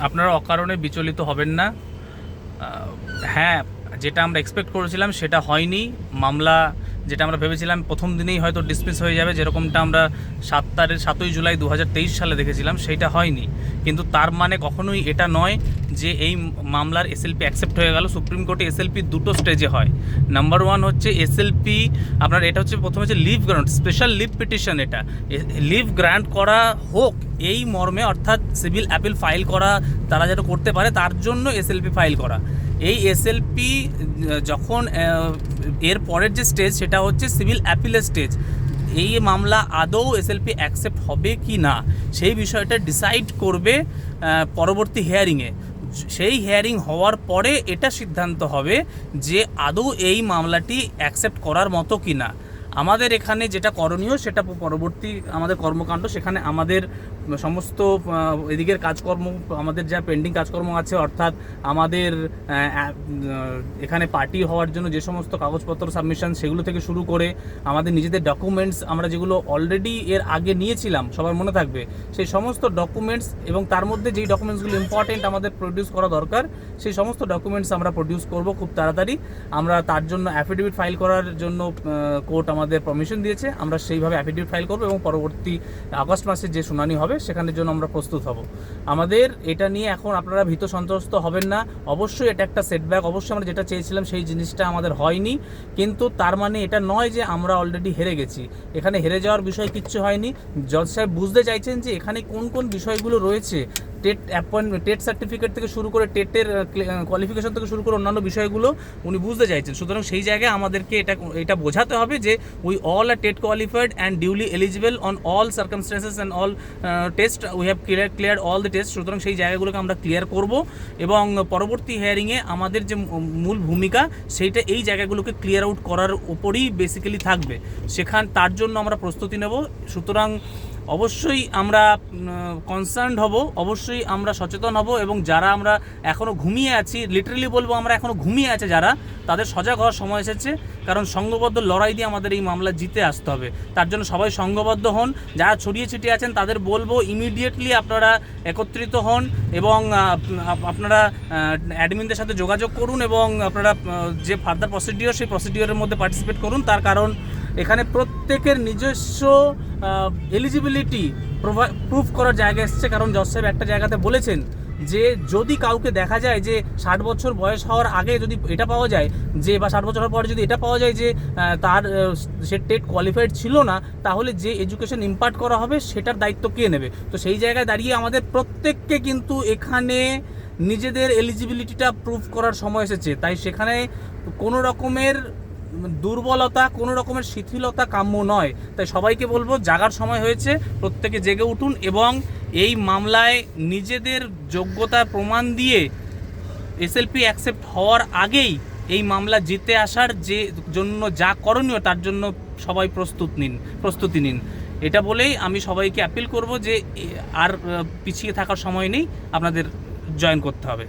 আপনারা অকারণে বিচলিত হবেন না। হ্যাঁ, যেটা আমরা এক্সপেক্ট করেছিলাম সেটা হয়নি। মামলা যেটা আমরা ভেবেছিলাম প্রথম দিনেই হয়তো ডিসমিস হয়ে যাবে, যেরকমটা আমরা 7ই জুলাই 2023 সালে দেখেছিলাম, সেইটা হয়নি। কিন্তু তার মানে কখনোই এটা নয় যে এই মামলার এসএলপি অ্যাকসেপ্ট হয়ে গেল। সুপ্রিম কোর্টে এসএলপি দুটো স্টেজে হয়। নাম্বার 1 হচ্ছে এসএলপি আপনার, এটা হচ্ছে প্রথমে হচ্ছে leave grant, special leave petition. এটা লিভ গ্রান্ট করা হোক এই মর্মে, অর্থাৎ সিভিল অ্যাপিল ফাইল করা তারা যেটা করতে পারে তার জন্য এসএলপি ফাইল করা। এই এসএলপি যখন এর পরের যে স্টেজ সেটা হচ্ছে সিভিল অ্যাপিলের স্টেজ। এই মামলা আদৌ এসএলপি অ্যাকসেপ্ট হবে কি না সেই বিষয়টা ডিসাইড করবে পরবর্তী হিয়ারিংয়ে। সেই হিয়ারিং হওয়ার পরে এটা সিদ্ধান্ত হবে যে আদৌ এই মামলাটি অ্যাকসেপ্ট করার মতো কি না। আমাদের এখানে যেটা করণীয় সেটা পরবর্তী আমাদের কর্মকাণ্ড, সেখানে আমাদের সমস্ত এদিকের কাজকর্ম, আমাদের যা পেন্ডিং কাজকর্ম আছে, অর্থাৎ আমাদের এখানে পার্টি হওয়ার জন্য যে সমস্ত কাগজপত্র সাবমিশন সেগুলো থেকে শুরু করে আমাদের নিজেদের ডকুমেন্টস আমরা যেগুলো অলরেডি এর আগে নিয়েছিলাম, সবার মনে থাকবে সেই সমস্ত ডকুমেন্টস, এবং তার মধ্যে যেই ডকুমেন্টসগুলো ইম্পর্টেন্ট আমাদের প্রডিউস করা দরকার সেই সমস্ত ডকুমেন্টস আমরা প্রডিউস করব খুব তাড়াতাড়ি। আমরা তার জন্য অ্যাফিডেভিট ফাইল করার জন্য কোর্ট আমাদের পারমিশন দিয়েছে, আমরা সেইভাবে অ্যাফিডেভিট ফাইল করব এবং পরবর্তী আগস্ট মাসে যে শুনানি হবে সেখানের জন্য আমরা প্রস্তুত হব। আমাদের এটা নিয়ে এখন আপনারা ভীত সন্ত্রস্ত হবেন না। অবশ্যই এটা একটা সেটব্যাক, অবশ্যই আমরা যেটা চেয়েছিলাম সেই জিনিসটা আমাদের হয়নি, কিন্তু তার মানে এটা নয় যে আমরা অলরেডি হেরে গেছি। এখানে হেরে যাওয়ার বিষয় কিচ্ছু হয়নি। জজ সাহেব বুঝতে চাইছেন যে এখানে কোন কোন বিষয়গুলো রয়েছে, টেট সার্টিফিকেট থেকে শুরু করে টেটের কোয়ালিফিকেশন থেকে শুরু করে অন্যান্য বিষয়গুলো উনি বুঝতে চাইছেন। সুতরাং সেই জায়গায় আমাদেরকে এটা বোঝাতে হবে যে we all are TET qualified and duly eligible on all circumstances and all test, we have clear all the test. সুতরাং সেই জায়গাগুলোকে আমরা ক্লিয়ার করব এবং পরবর্তী হিয়ারিংয়ে আমাদের যে মূল ভূমিকা সেইটা এই জায়গাগুলোকে ক্লিয়ার আউট করার উপরই বেসিক্যালি থাকবে। তার জন্য আমরা প্রস্তুতি নেব। সুতরাং অবশ্যই আমরা কনসার্নড হব, অবশ্যই আমরা সচেতন হব, এবং যারা আমরা এখনও ঘুমিয়ে আছি, লিটারালি বলবো আমরা এখনও ঘুমিয়ে আছে যারা, তাদের সজাগ হওয়ার সময় এসেছে। কারণ সংঘবদ্ধ লড়াই দিয়ে আমাদের এই মামলা জিতে আসতে হবে। তার জন্য সবাই সংঘবদ্ধ হন। যারা ছড়িয়ে ছিটিয়ে আছেন তাদের বলবো ইমিডিয়েটলি আপনারা একত্রিত হন এবং আপনারা অ্যাডমিনদের সাথে যোগাযোগ করুন এবং আপনারা যে ফার্দার প্রসিডিওর সেই প্রসিডিওরের মধ্যে পার্টিসিপেট করুন। তার কারণ এখানে প্রত্যেকের নিজস্ব এলিজিবিলিটি প্রুফ করার জায়গা এসছে। কারণ জজ সাহেব একটা জায়গাতে বলেছেন যে যদি কাউকে দেখা যায় যে 60 বছর বয়স হওয়ার আগে যদি এটা পাওয়া যায় যে, বা 60 বছর হওয়ার পরে যদি এটা পাওয়া যায় যে তার সে টেট কোয়ালিফাইড ছিল না, তাহলে যে এডুকেশন ইম্পার্ট করা হবে সেটার দায়িত্ব কে নেবে? তো সেই জায়গায় দাঁড়িয়ে আমাদের প্রত্যেককে কিন্তু এখানে নিজেদের এলিজিবিলিটিটা প্রুফ করার সময় এসেছে। তাই সেখানে কোনো রকমের দুর্বলতা, কোনো রকমের শিথিলতা কাম্য নয়। তাই সবাইকে বলবো জাগার সময় হয়েছে, প্রত্যেকে জেগে উঠুন এবং এই মামলায় নিজেদের যোগ্যতার প্রমাণ দিয়ে এসএলপি অ্যাকসেপ্ট হওয়ার আগেই এই মামলা জিতে আসার যে জন্য যা করণীয় তার জন্য সবাই প্রস্তুতি নিন। এটা বলেই আমি সবাইকে অ্যাপিল করব যে আর পিছিয়ে থাকার সময় নেই, আপনাদের জয়েন করতে হবে।